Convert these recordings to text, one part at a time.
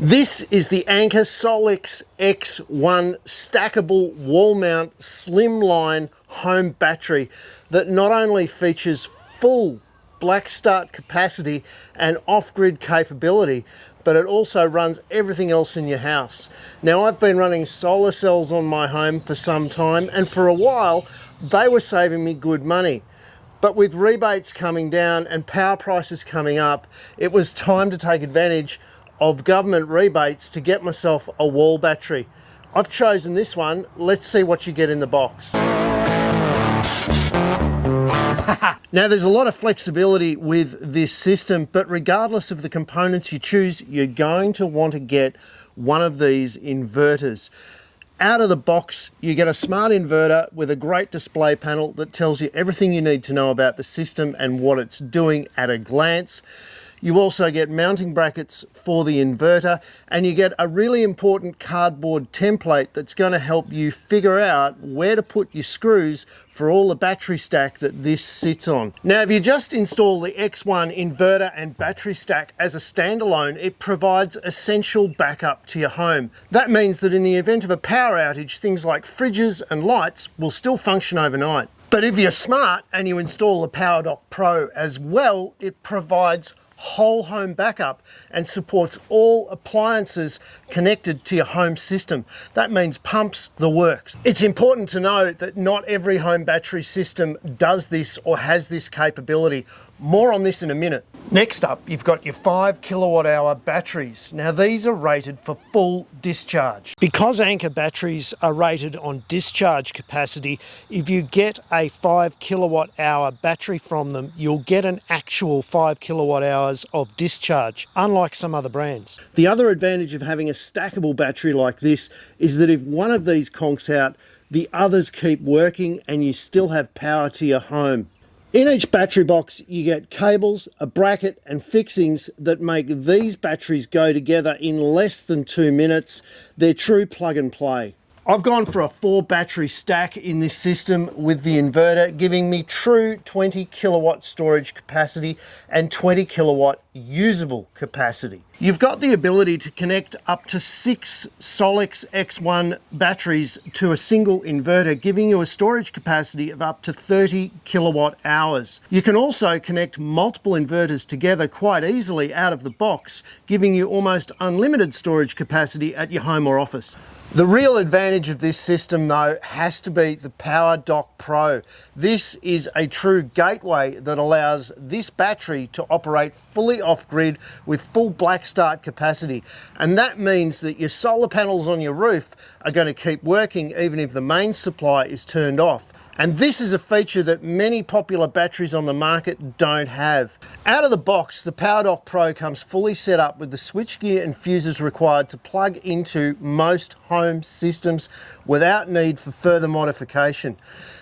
This is the Anker SOLIX X1 stackable wall mount slimline home battery that not only features full black start capacity and off-grid capability, but it also runs everything else in your house. Now, I've been running solar cells on my home for some time, and for a while they were saving me good money. But with rebates coming down and power prices coming up, it was time to take advantage of government rebates to get myself a wall battery. I've chosen this one. Let's see what you get in the box. Now, there's a lot of flexibility with this system, but regardless of the components you choose, you're going to want to get one of these inverters. Out of the box, you get a smart inverter with a great display panel that tells you everything you need to know about the system and what it's doing at a glance. You also get mounting brackets for the inverter, and you get a really important cardboard template that's going to help you figure out where to put your screws for all the battery stack that this sits on. Now, if you just install the X1 inverter and battery stack as a standalone, it provides essential backup to your home. That means that in the event of a power outage, things like fridges and lights will still function overnight. But if you're smart and you install the PowerDock Pro as well, it provides whole home backup and supports all appliances connected to your home system. That means pumps, the works. It's important to know that not every home battery system does this or has this capability. More on this in a minute. Next up, you've got your 5 kilowatt hour batteries. Now, these are rated for full discharge. Because Anker batteries are rated on discharge capacity, if you get a 5 kilowatt hour battery from them, you'll get an actual 5 kilowatt hours of discharge, unlike some other brands. The other advantage of having a stackable battery like this is that if one of these conks out, the others keep working and you still have power to your home. In each battery box, you get cables, a bracket and fixings that make these batteries go together in less than 2 minutes. They're true plug and play. I've gone for a 4 battery stack in this system with the inverter, giving me true 20 kilowatt storage capacity and 20 kilowatt usable capacity. You've got the ability to connect up to 6 SOLIX X1 batteries to a single inverter, giving you a storage capacity of up to 30 kilowatt hours. You can also connect multiple inverters together quite easily out of the box, giving you almost unlimited storage capacity at your home or office. The real advantage of this system, though, has to be the PowerDock Pro. This is a true gateway that allows this battery to operate fully off-grid with full black start capacity. And that means that your solar panels on your roof are going to keep working even if the main supply is turned off. And this is a feature that many popular batteries on the market don't have. Out of the box, the PowerDock Pro comes fully set up with the switchgear and fuses required to plug into most home systems without need for further modification.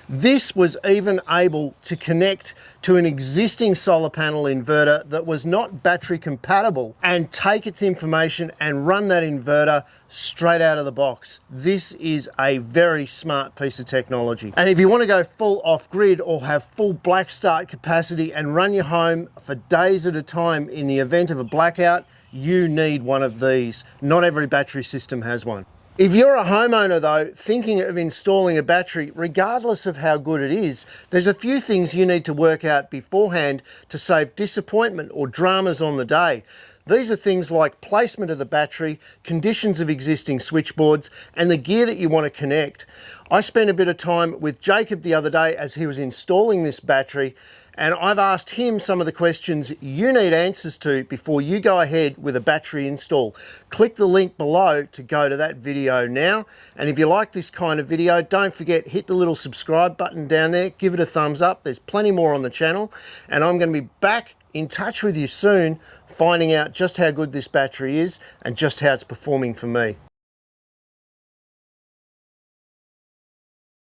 This was even able to connect to an existing solar panel inverter that was not battery compatible and take its information and run that inverter straight out of the box. This is a very smart piece of technology. And if you want to go full off-grid or have full black start capacity and run your home for days at a time in the event of a blackout, you need one of these. Not every battery system has one. If you're a homeowner, though, thinking of installing a battery, regardless of how good it is, there's a few things you need to work out beforehand to save disappointment or dramas on the day. These are things like placement of the battery, conditions of existing switchboards, and the gear that you want to connect. I spent a bit of time with Jacob the other day as he was installing this battery, and I've asked him some of the questions you need answers to before you go ahead with a battery install. Click the link below to go to that video now. And if you like this kind of video, don't forget, hit the little subscribe button down there, give it a thumbs up. There's plenty more on the channel, and I'm going to be back in touch with you soon, finding out just how good this battery is and just how it's performing for me.